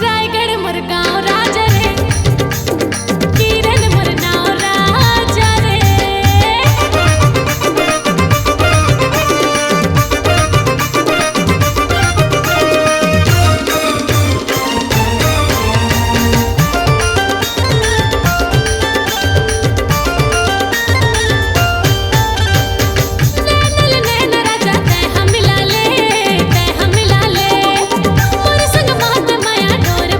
रायगढ़ मोर गाँव राजा रे, किरण मोर नाव राजा रे। नैनल नैन राजा तै हम मिला ले, तै हम मिला ले। मोर संग मात माया डोर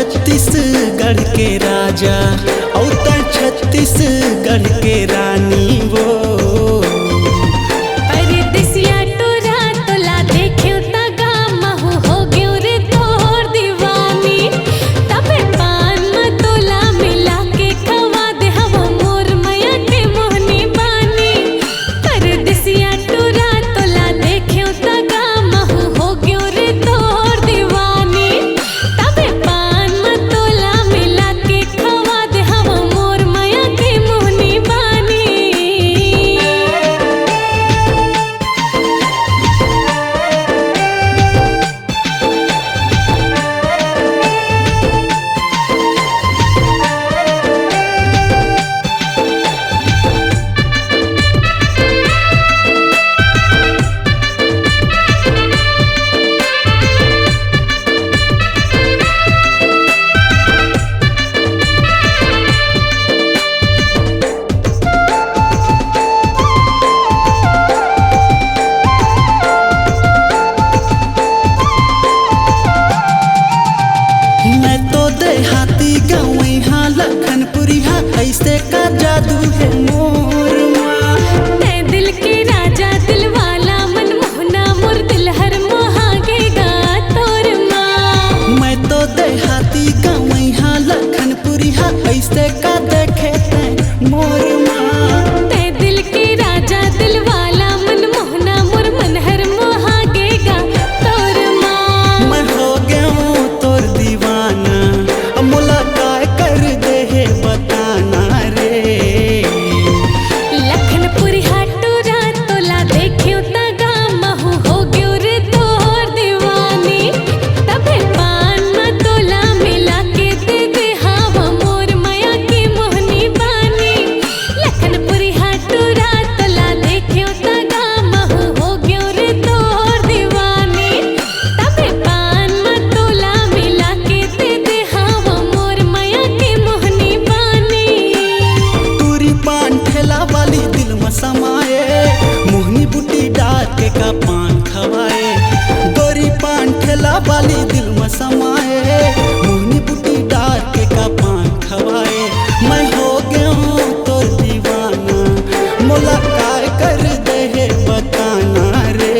छत्तीसगढ़ के राजा औता छत्तीसगढ़ के रानी वो परदेसिया टोरा तोला देख्यो तगा महु हो गयो रे तोर दीवानी तबे पान में तोला मिला के खवा दे हवा मोर मैया के मोहनी बानी परदेसिया टोरा तोला देख्यो तगा महु हो गयो रे तोर दीवानी तबे पान में तोला मिला के खवा दे हवा मोर मैया के मोहनी बानी मैं तो देहाती गाँव यहाँ लखनपुरी हाँ ऐसे का जादू है मोर माँ ते दिल के राजा दिल वाला मन मोहना मोर दिल हर मोहागेगा तोर माँ मैं तो देहाती गाँव यहाँ लखनपुरी हाँ ऐसे का देखे हैं मोर माँ ते दिल के राजा दिल वाला मन मोहना मोर मन हर मोहागेगा तोर माँ मैं हो गया हूँ तोर दीवाना मुलाकात कर दे है बताना रे लखनपुरी हाटूरा तोला देख्यो तगा महु हो गयो रे तोर दीवानी तबे पान में तोला मिला के दे दे हवा मोर माया की मोहनी बानी लखनपुरी हाटूरा तोला देख्यो तगा महु हो गयो रे तोर दीवानी तबे पान में तोला मिला के दे दे हवा मोर माया की मोहनी बानी तूरी पान ठेला वाली दिल में समाए मोहनी बूटी डाल के का पान खवाए गोरी पान ठेला वाली दिल में समाए मोहनी बूटी डाल के का पान खवाए मैं हो गया हूँ तोर दीवाना मुलाकात कर दे है बताना रे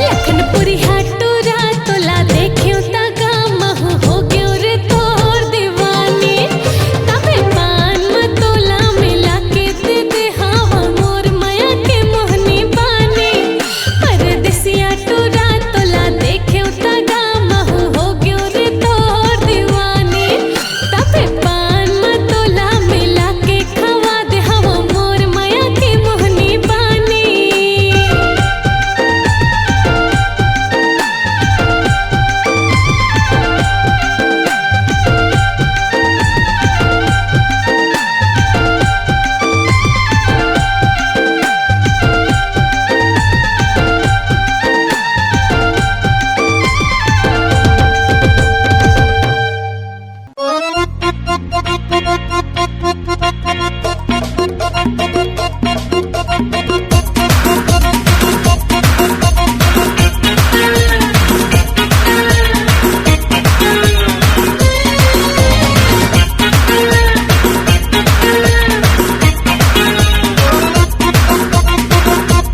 लखनपुरी हाटूरा तोला देख्यो तगा महु हो गयो रे तोर दीवानी तबे पान में तोला मिला के दे दे हवा मोर माया के मोहनी बानी परदेसिया टोरा तोला देख्यो तगा महु हो गयो रे तोर दीवानी तबे पान में तोला मिला के खवा दे हवा मोर माया के मोहनी बानी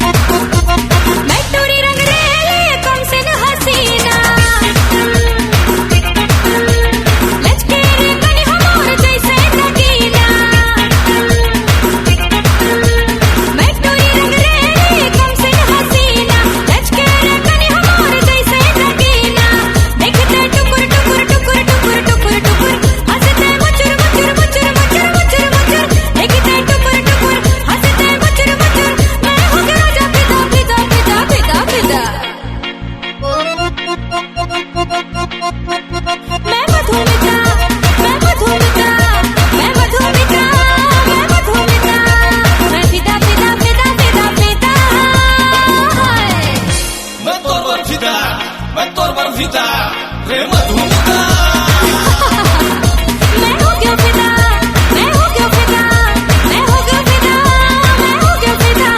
मैं टोरी रंग रेले कम से न हसीना लचके रे कनी हमर जैसे नगीना मैं टोरी रंग रेले कम से न हसीना लचके रे कनी हमर जैसे नगीना देखते टुकुर टुकुर टुकुर टुकुर टुकुर टुकुर हंसते मुचुर मुचुर मुचुर मुचुर मुचुर मुचुर देखते टुकुर टुकुर हंसते मुचुर मुचुर मैं हो गया राजा फिदा फिदा फिदा फिदा फिदा मैं मधुमिता मैं मधुमिता मैं मधुमिता मैं मधुमिता मैं फिदा फिदा फिदा फिदा फिदा मैं तोर पर फिदा मैं तोर पर फिदा रे मधुमिता मैं हो गया फिदा मैं हो गया फिदा मैं हो गया फिदा मैं हो गया फिदा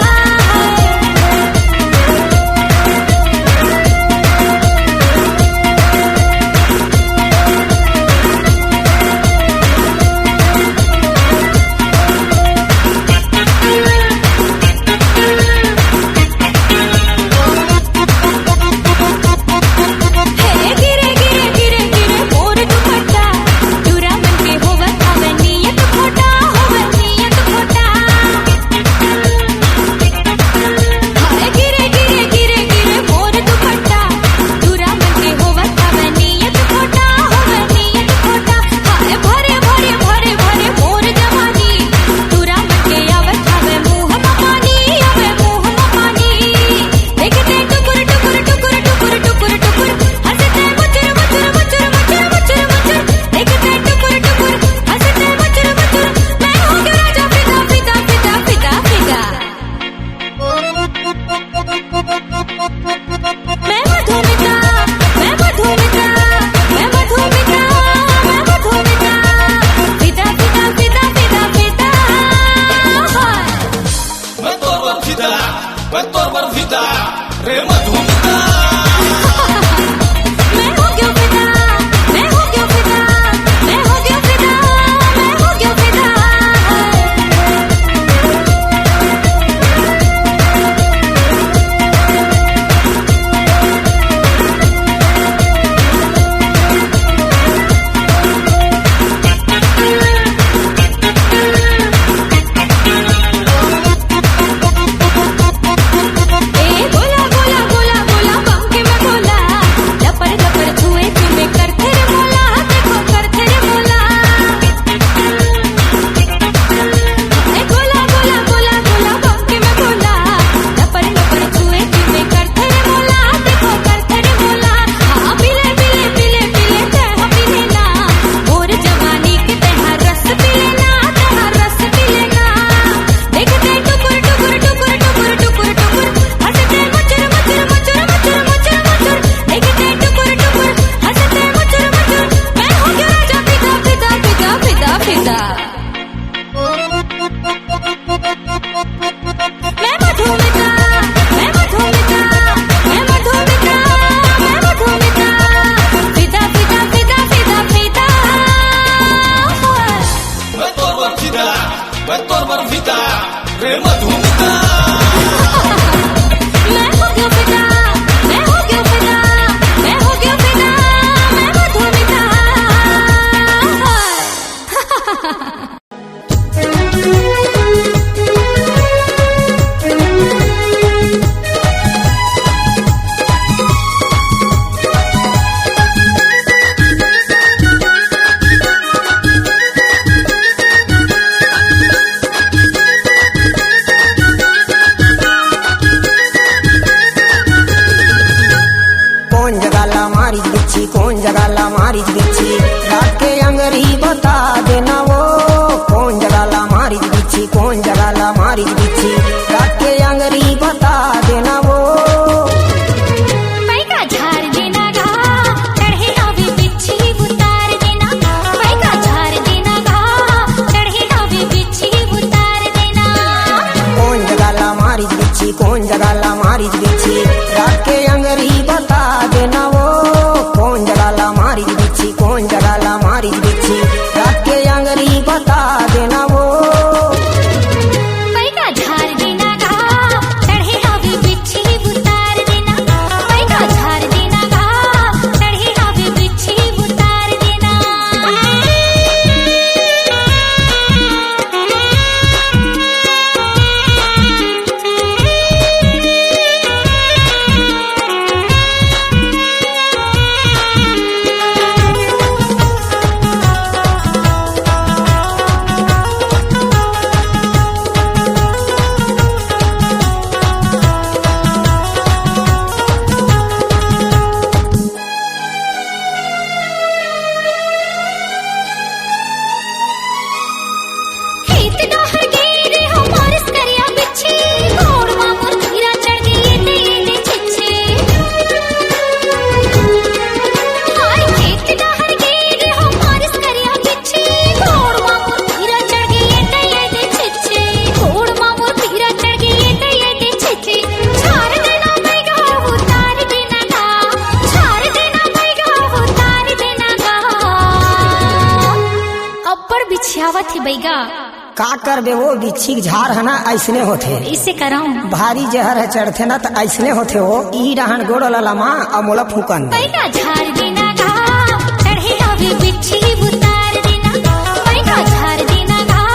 बिच्छी कौन जगह ला मारी बिच्छी रात के अंगरी बता देना वो कौन जगह ला मारी बिच्छी कौन जगह ला मारी बिच्छी रात के अंगरी बता देना वो पैका झाड़ देना गा चढ़े हवे बिच्छी उतार देना पैका झाड़ देना गा चढ़े हवे बिच्छी उतार देना कौन जगह ला मारी बिच्छी कौन जगह ला मारी बिच्छी रात के अंगरी बता देना वो कौन जगह ला मारी बिच्छी कौन जगह ला मारी बिच्छी रात के अंगरी बता देना वो पैका झाड़ देना गा चढ़े हवे बिच्छी उतार देना पैका झाड़ देना गा चढ़े हवे बिच्छी उतार देना खेत डोहर गेरे हो मारिस करिया बिच्छी घोड़ मामुर खीरा चढ़ गई ये छिच्छे हाय खेत डोहर गेरे हो मारिस करिया बिच्छी घोड़ मामुर खीरा चढ़ गई ये छिच्छे घोड़ मामुर खीरा चढ़ गई ये छिच्छे छाड़ देना बैगा उतार देना गा छाड़ देना बैगा उतार देना गा अब्बड़ बिछावत है बैगा का करबे वो बिच्छी के झाड़ है ना ऐसने होते इसे कराऊं भारी जहर है चढ़ते ना तो ऐसने होते हो ई रहन गोड़ लमा और मोला फूकन पैका झाड़ देना गा चढ़े हवे बिच्छी उतार देना पैका झाड़ देना गा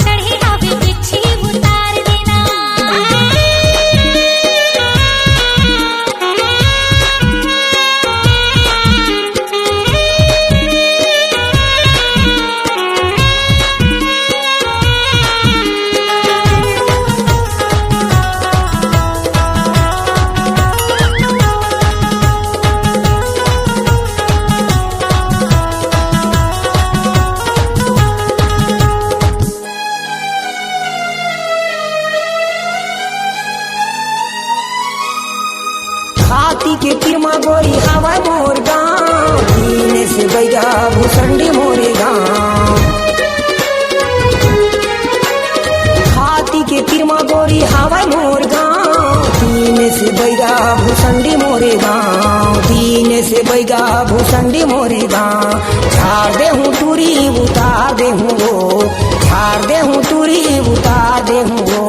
चढ़े हवे बिच्छी उतार देना हाथी के तिरमा गोरी हवा मोर गाँव पीने से बैगा भूसंडी मोरे गाँव हाथी के तिरमा गोरी हवा मोर गाँव पीने से बैगा भूसंडी मोरे गाँव पीने से बैगा भूसंडी मोरे गाँव झाड़ दे हूँ टूरी उतार दे हूँ वो झाड़ दे हूँ टूरी उतार दे हूँ वो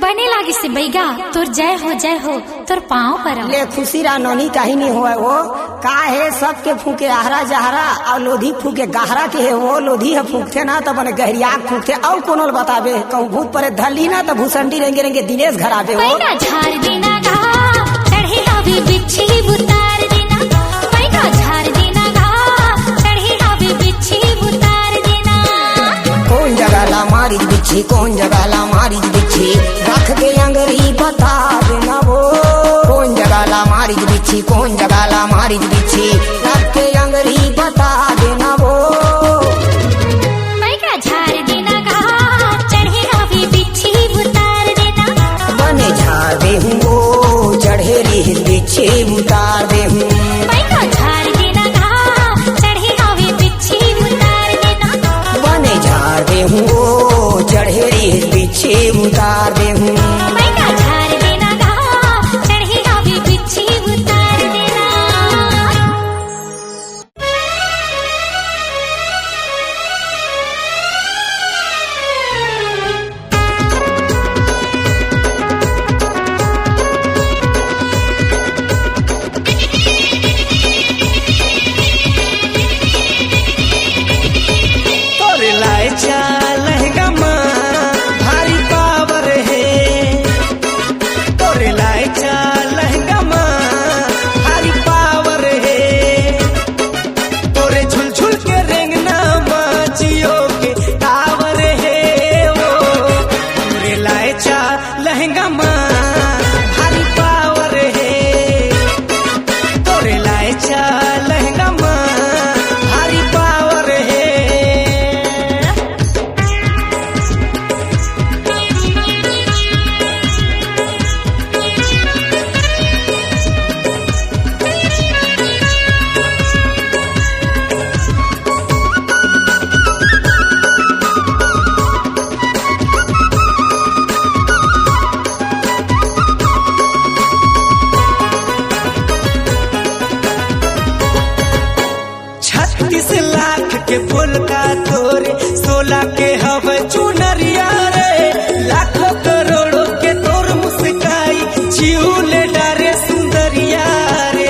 बने लागी से बैगा तोर जय हो तोर पाँव पर ले खुशी रा नौनी कहीं नहीं हुआ वो का है सबके फूके आहरा जहरा और लोधी फूके गहरा के है वो लोधी है फूकते ना तो बने गहरिया फूकते और कोनो बताबे कहूँ भूत परे धली ना तो भूसंडी रेंगे रेंगे दिनेश घर आवे वो पैका झाड़ देना गा चढ़े हवे बिच्छी उतार देना पैका झाड़ देना गा चढ़े हवे बिच्छी उतार देना कौन जगह ला मारी बिच्छी कौन जगह ला मारी बिच्छी रख के अंगरी बता देना वो कौन जगह ला मारी बिच्छी कौन जगह ला मारी बिच्छी रख के अंगरी बता देना वो पैका झाड़ देना गा चढ़े हवे बिच्छी उतार देना बने झाड़ दे हूँ वो चढ़े रही बिच्छी उतार दे हूँ पैका झाड़ देना गा चढ़े हवे बिच्छी उतार देना बने झाड़ दे हूँ वो चढ़े रही बिच्छी उतार दे हूँ पैका झाड़ देना गा चढ़े हवे बिच्छी उतार देना तोरे लाए चा लहंगा माँ भारी पावर के फूल का तोरे 16 के हवे चुनरिया रे लाखों करोड़ों के तोर मुस्काई जीवले डारे सुंदरिया रे।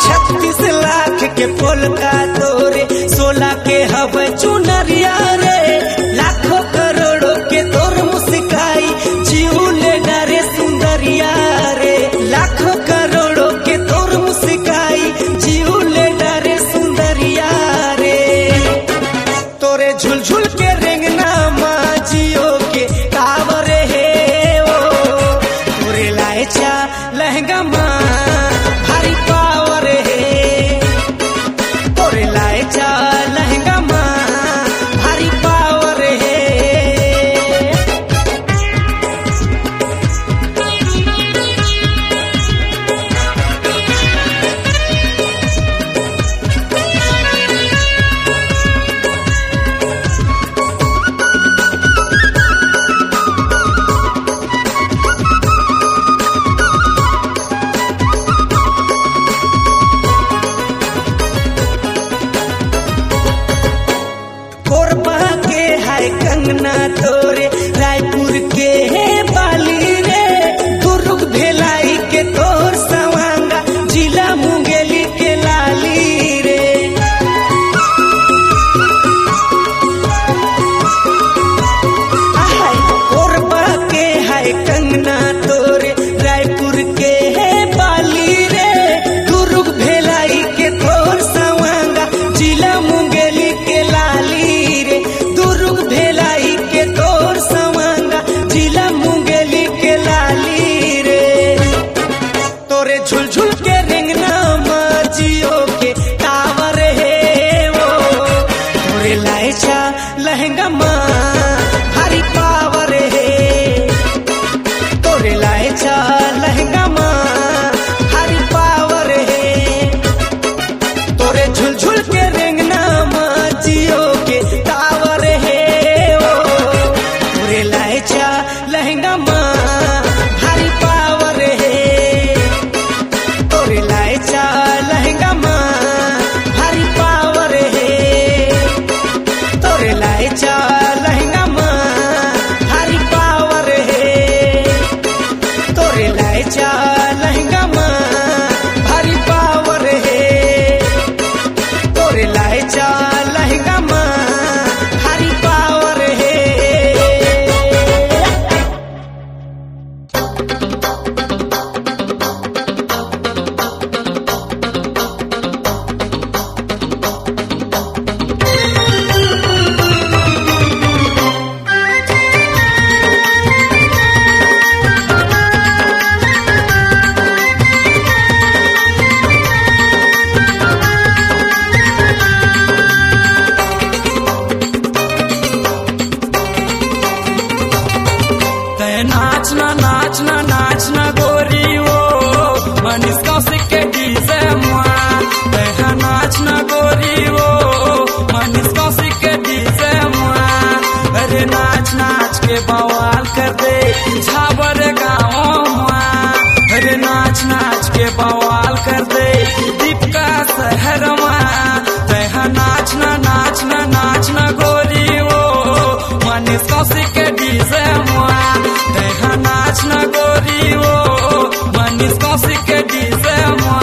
36 लाख के फूल का तोरे 16 के हवे चुनरिया रे लाखों करोड़ों के तोर मुस्काई जीवले डारे सुंदरिया रे। लाखों करोड़ों के तोर मुस्काई जीवले डारे सुंदरिया रे। तोरे झुलझुल के रेंगना माँ जियो के कावरे है ओ तोरे लायचा लहंगा माँ भारी पावर है। तोरे लायचा लहंगा माँ भारी पावर है। कोरबा के है कंगना तोरे रायपुर के है बाली रे दुर्ग भेलाई के तोर सवांगा जिला मुंगेली के लाली रे। कोरबा के है कंगना तोरे रायपुर के है बाली रे दुर्ग भेलाई के तोर सवांगा जिला मुंगेली के लाली रे। दुर्ग भेलाई के तोर सवांगा जिला मुंगेली के लाली रे। तोरे झुलझुल के रेंगना माँ जियो के टावर है वो तोरे लायचा लहंगा माँ भारी पावर है। तोरे लायचा लहंगा माँ भारी पावर है। तोरे झुलझुल के रेंगना माँ जियो के टावर है ओ तोरे लायचा लहंगा माँ भारी पावर है। तोरे लायचा लहंगा माँ भारी पावर है। तोरे लायचा लहंगा माँ भारी पावर है। तोरे लायचा लहंगा माँ भारी पावर है। तोरे लायचा लहंगा माँ भारी पावर है। तय नाचना नाचना नाचना गोरी वो मनीष कौशिक के डीजे मुआ। तय नाचना गोरी वो मनीष कौशिक के डीजे मुआ। अरे नाच नाच के बवाल कर दे झाबर गाँव मुआ। अरे नाच नाच के बवाल कर दे दीपका शहर मुआ। तय नाचना नाचना नाचना गोरी वो मनीष कौशिक के डीजे मुआ। तय नाचना गोरी वो मनीष कौशिक के डीजे मुआ।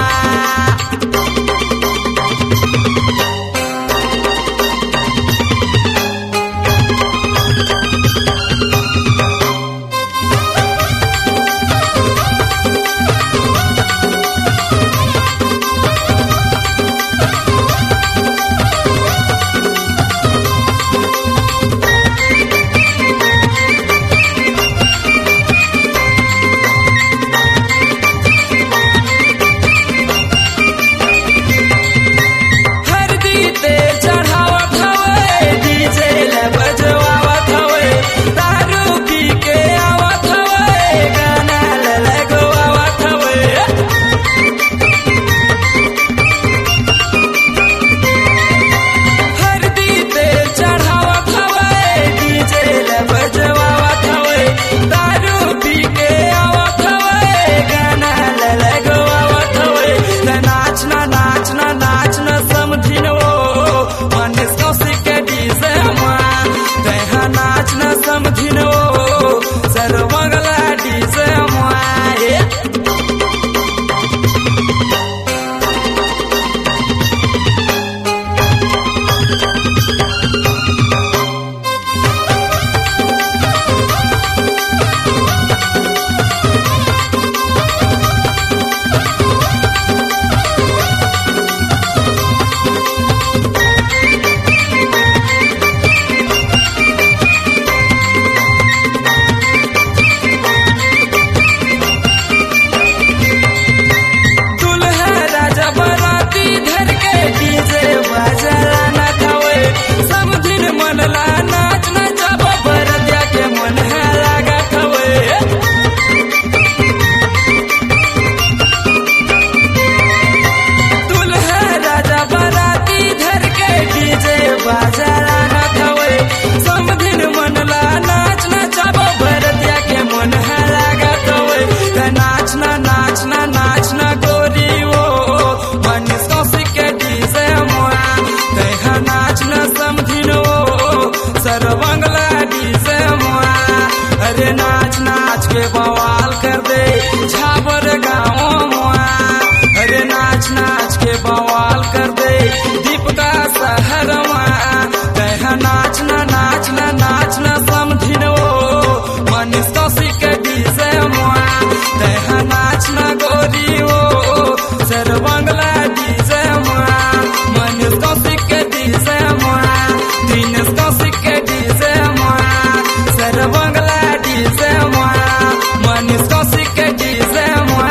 नाच नाच के बवाल कर दे झाबर गाँव मुआ। अरे नाच नाच के बवाल कर दे दीपका शहर कह नाचना नाचना नाचना समझिनो मनीष कौशिक के डीजे मुआ। कह नाचना गोरी ओ सर बंगला डीजे मुआ। मनीष कौशिक के डीजे मुआ। दिनेश कौशिक के डीजे मुआ। सर बंगला डीजे मुआ। मनीष कौशिक के डीजे मुआ।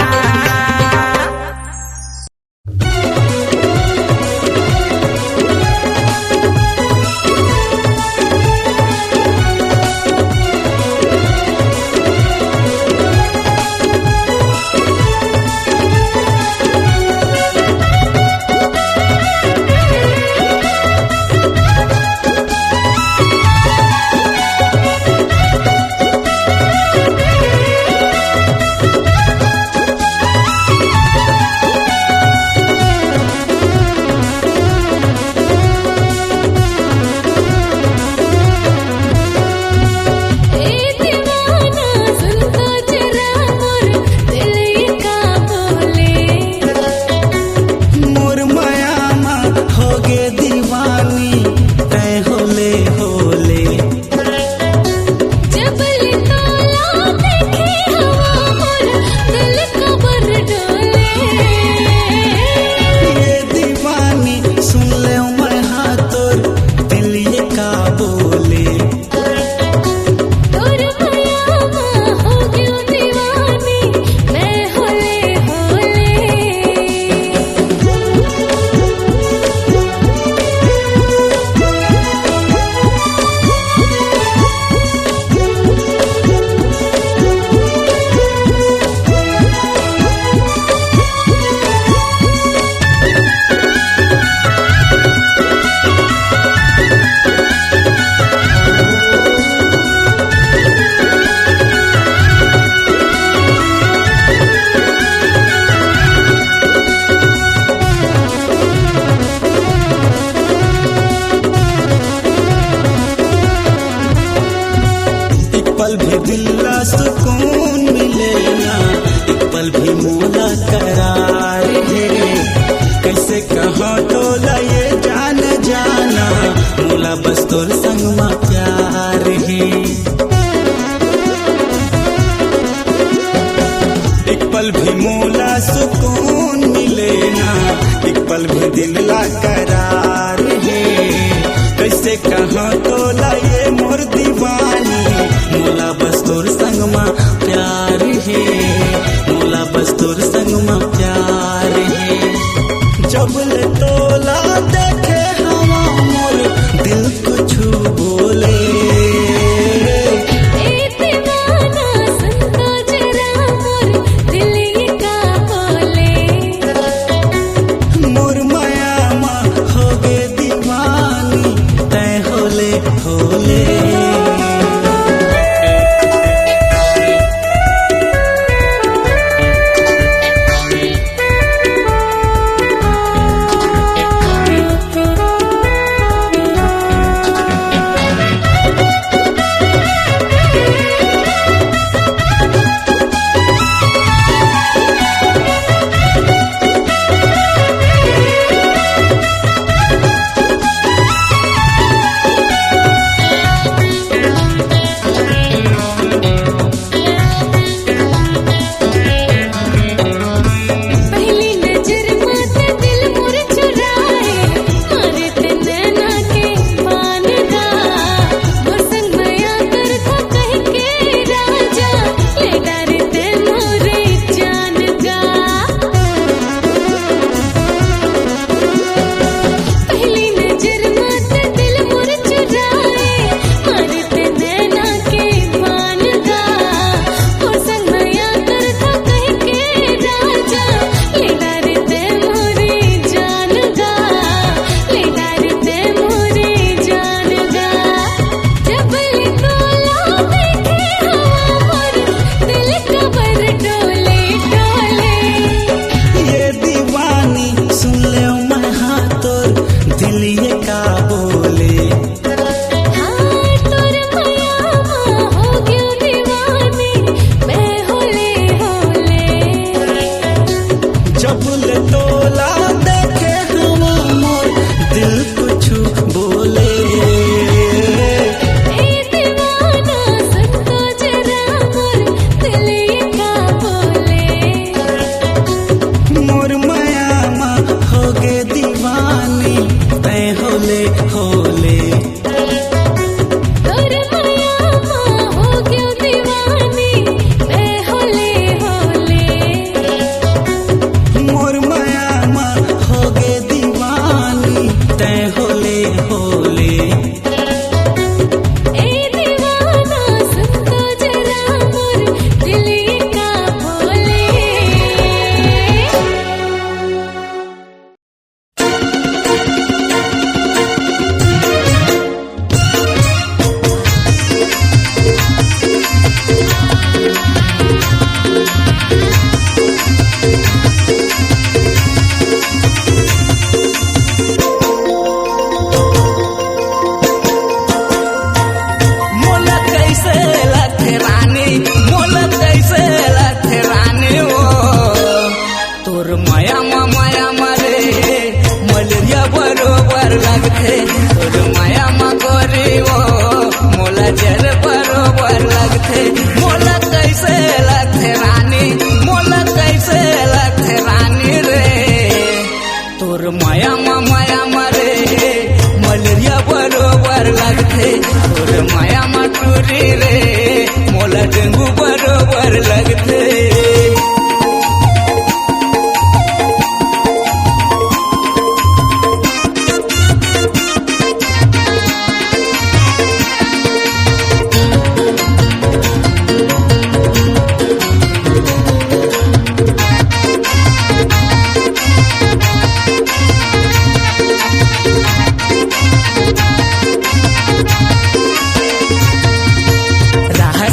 डेंगू बरोबर लगते।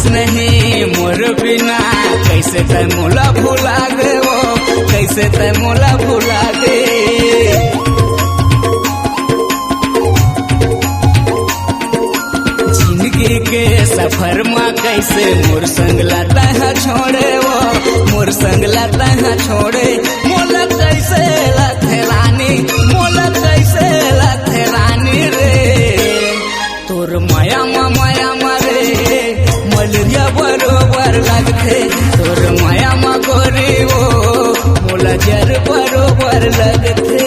नहीं मोर बिना कैसे तै मोला भुला गे वो, कैसे तै मोला भुला गे। जिंदगी के सफर में कैसे मोर संग लाता है छोड़े वो, मोर संग लाता है छोड़े। मोला कैसे लथे रानी, मोला कैसे लथे रानी रे। तोर माया मारे मलेरिया बरोबर लगते। तोर माया गोरी वो मोला जर बरोबर लगते।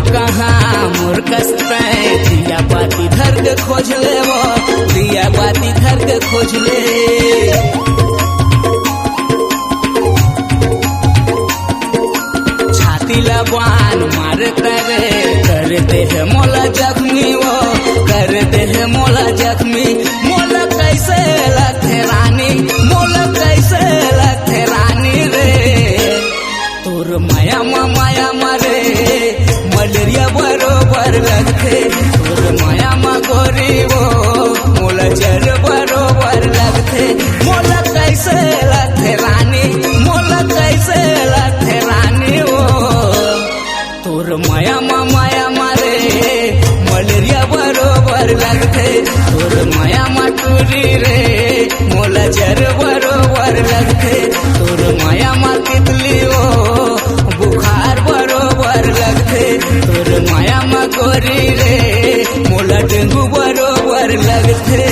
कहाँ मोर कस्ते दिया बाती धर के खोज ले वो, दिया बाती धर के खोज ले। छाती लबान मारते रे करते है मोला जख्मी वो, करते है मोला जख्मी। मोला कैसे लथे रानी, मोला कैसे लथे रानी रे। तोर माया मारे मलेरिया बरोबर लगते। तोर माया गोरी वो मोला जर बरोबर लगते। मोला कैसे लथे रानी, मोला कैसे लथे रानी वो। तोर माया मारे मलेरिया बरोबर लगते। तोर माया टूरी रे मोला जर बरोबर लगते। तोर माया तितली वो बुखार बरोबर लगते। तोर माया गोरी रे मोला डेंगू बरोबर लगते।